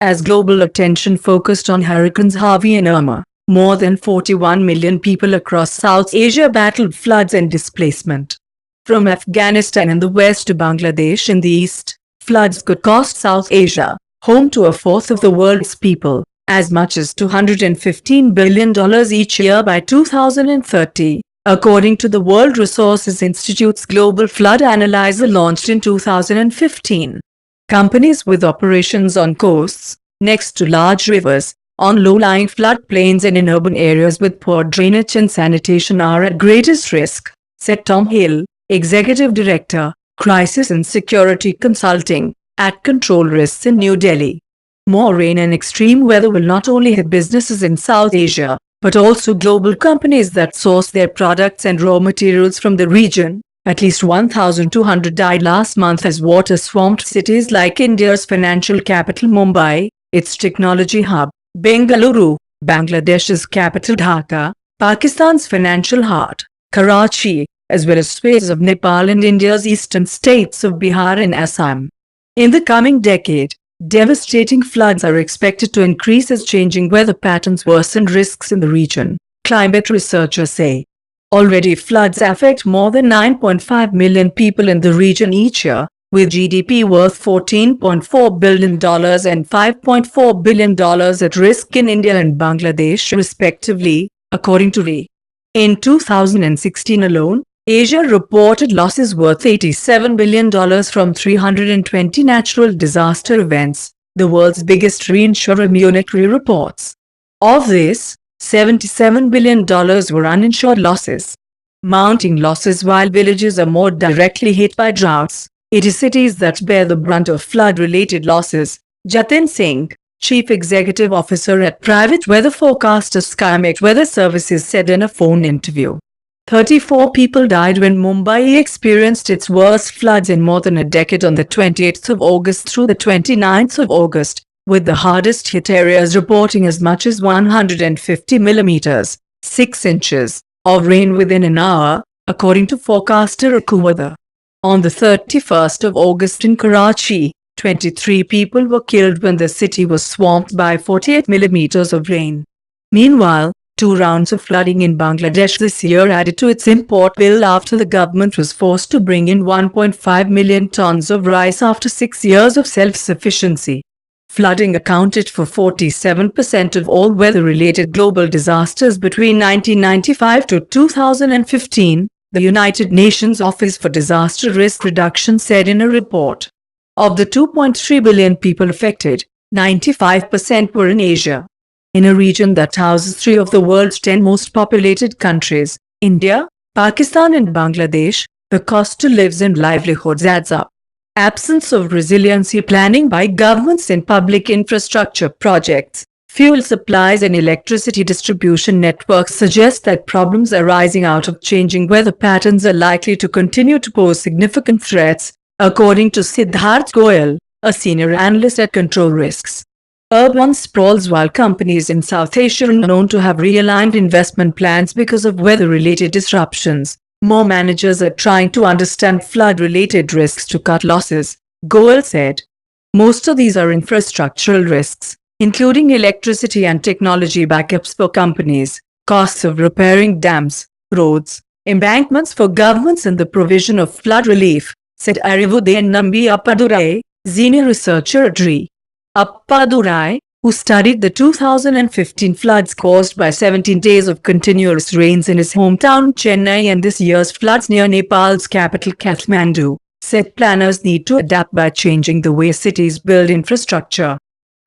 As global attention focused on Hurricanes Harvey and Irma, more than 41 million people across South Asia battled floods and displacement. From Afghanistan in the west to Bangladesh in the east, floods could cost South Asia, home to a fourth of the world's people, as much as $215 billion each year by 2030, according to the World Resources Institute's Global Flood Analyzer launched in 2015. Companies with operations on coasts, next to large rivers, on low-lying floodplains and in urban areas with poor drainage and sanitation are at greatest risk, said Tom Hill, Executive Director, Crisis and Security Consulting, at Control Risks in New Delhi. More rain and extreme weather will not only hit businesses in South Asia, but also global companies that source their products and raw materials from the region. At least 1,200 died last month as water swamped cities like India's financial capital Mumbai, its technology hub, Bengaluru, Bangladesh's capital Dhaka, Pakistan's financial heart, Karachi, as well as swathes of Nepal and India's eastern states of Bihar and Assam. In the coming decade, devastating floods are expected to increase as changing weather patterns worsen risks in the region, climate researchers say. Already floods affect more than 9.5 million people in the region each year, with GDP worth $14.4 billion and $5.4 billion at risk in India and Bangladesh respectively, according to RE. In 2016 alone, Asia reported losses worth $87 billion from 320 natural disaster events, the world's biggest reinsurer Munich Re reports. Of this, $77 billion were uninsured losses. Mounting losses while villages are more directly hit by droughts, it is cities that bear the brunt of flood-related losses, Jatin Singh, Chief Executive Officer at private weather forecaster Skymet Weather Services said in a phone interview. 34 people died when Mumbai experienced its worst floods in more than a decade on the 28th of August through the 29th of August, with the hardest hit areas reporting as much as 150 millimeters, 6 inches, of rain within an hour, according to forecaster AccuWeather. On the 31st of August in Karachi, 23 people were killed when the city was swamped by 48 millimeters of rain. Meanwhile, 2 rounds of flooding in Bangladesh this year added to its import bill after the government was forced to bring in 1.5 million tons of rice after 6 years of self-sufficiency. Flooding accounted for 47% of all weather-related global disasters between 1995 to 2015, the United Nations Office for Disaster Risk Reduction said in a report. Of the 2.3 billion people affected, 95% were in Asia. In a region that houses 3 of the world's 10 most populated countries, India, Pakistan and Bangladesh, the cost to lives and livelihoods adds up. Absence of resiliency planning by governments in public infrastructure projects, fuel supplies and electricity distribution networks suggest that problems arising out of changing weather patterns are likely to continue to pose significant threats, according to Siddharth Goyal, a senior analyst at Control Risks. Urban sprawls. While companies in South Asia are known to have realigned investment plans because of weather-related disruptions, more managers are trying to understand flood-related risks to cut losses, Goyal said. Most of these are infrastructural risks, including electricity and technology backups for companies, costs of repairing dams, roads, embankments for governments and the provision of flood relief, said Arivudayan Nambi Appadurai, senior researcher at RE. Appadurai, who studied the 2015 floods caused by 17 days of continuous rains in his hometown Chennai and this year's floods near Nepal's capital Kathmandu, said planners need to adapt by changing the way cities build infrastructure.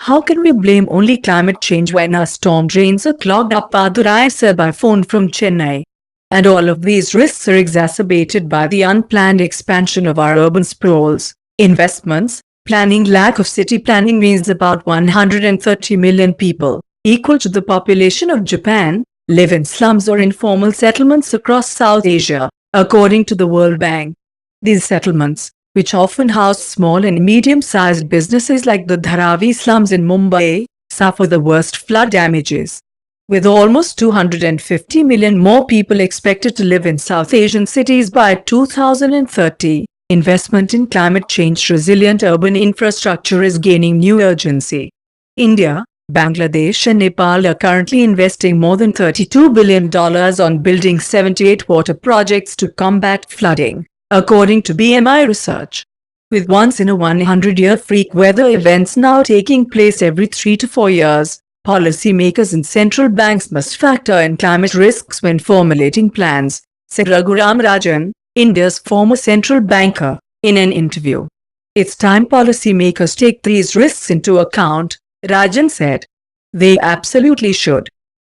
How can we blame only climate change when our storm drains are clogged? Appadurai said by phone from Chennai. And all of these risks are exacerbated by the unplanned expansion of our urban sprawls, investments, planning. Lack of city planning means about 130 million people, equal to the population of Japan, live in slums or informal settlements across South Asia, according to the World Bank. These settlements, which often house small and medium-sized businesses like the Dharavi slums in Mumbai, suffer the worst flood damages. With almost 250 million more people expected to live in South Asian cities by 2030, investment in climate change-resilient urban infrastructure is gaining new urgency. India, Bangladesh and Nepal are currently investing more than $32 billion on building 78 water projects to combat flooding, according to BMI research. With once-in-a-100-year freak weather events now taking place every 3 to 4 years, policymakers and central banks must factor in climate risks when formulating plans, said Raghuram Rajan, India's former central banker, in an interview. It's time policymakers take these risks into account, Rajan said. They absolutely should.